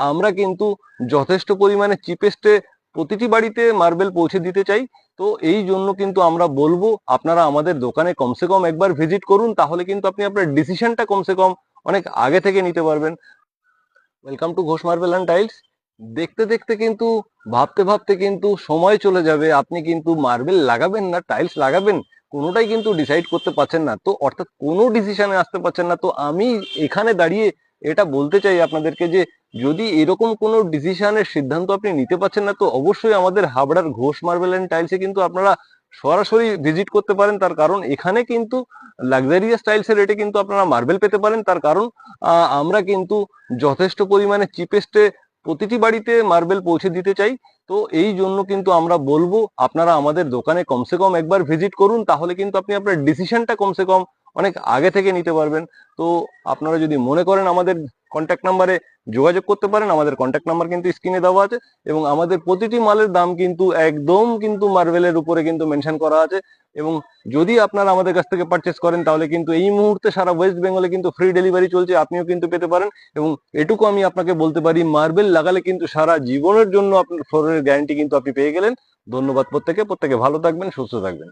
আমরা কিন্তু যথেষ্ট পরিমাণে চিপেস্টে প্রতিটি বাড়িতে মার্বেল পৌঁছে দিতে চাই। তো এই জন্য কিন্তু আমরা বলবো আপনারা আমাদের দোকানে কমসে কম একবার ভিজিট করুন, তাহলে কিন্তু আপনি আপনার ডিসিশনটা কমসে কম অনেক আগে থেকে নিতে পারবেন। Welcome to Ghosh marble and tiles. দেখতে দেখতে কিন্তু ভাবতে ভাবতে কিন্তু সময় চলে যাবে, আপনি কিন্তু মার্বেল লাগাবেন না টাইলস লাগাবেন কোনোটাই কিন্তু ডিসাইড করতে পারছেন না, তো অর্থাৎ কোনো ডিসিশনে আসতে পারছেন না। তো আমি এখানে দাঁড়িয়ে এটা বলতে চাই আপনাদেরকে যে যদি এরকম কোনো ডিসিশনের সিদ্ধান্ত আপনি নিতে পারছেন না, তো অবশ্যই আমাদের হাবড়ার ঘোষ মার্বেল অ্যান্ড টাইলসে কিন্তু আপনারা সরাসরি ভিজিট করতে পারেন। তার কারণ এখানে কিন্তু লাক্সারিয়াস টাইলসের রেটে কিন্তু আপনারা মার্বেল পেতে পারেন। তার কারণ আমরা কিন্তু যথেষ্ট পরিমাণে চিপেস্টে প্রতিটি বাড়িতে মার্বেল পৌঁছে দিতে চাই। তো এই জন্য কিন্তু আমরা বলবো আপনারা আমাদের দোকানে কমসে কম একবার ভিজিট করুন, তাহলে কিন্তু আপনি আপনার ডিসিশনটা কমসে কম অনেক আগে থেকে নিতে পারবেন। তো আপনারা যদি মনে করেন আমাদের কন্ট্যাক্ট নাম্বারে যোগাযোগ করতে পারেন, আমাদের কন্ট্যাক্ট নাম্বার কিন্তু স্ক্রিনে দেওয়া আছে, এবং আমাদের প্রতিটি মালের দাম কিন্তু একদম কিন্তু মার্বেলের উপরে কিন্তু মেনশন করা আছে। এবং যদি আপনারা আমাদের কাছ থেকে পারচেস করেন তাহলে কিন্তু এই মুহূর্তে সারা ওয়েস্ট বেঙ্গলে কিন্তু ফ্রি ডেলিভারি চলছে, আপনিও কিন্তু পেতে পারেন। এবং এটুকু আমি আপনাকে বলতে পারি, মার্বেল লাগালে কিন্তু সারা জীবনের জন্য আপনার ফ্লোরের গ্যারান্টি কিন্তু আপনি পেয়ে গেলেন। ধন্যবাদ প্রত্যেকে, প্রত্যেকে ভালো থাকবেন, সুস্থ থাকবেন।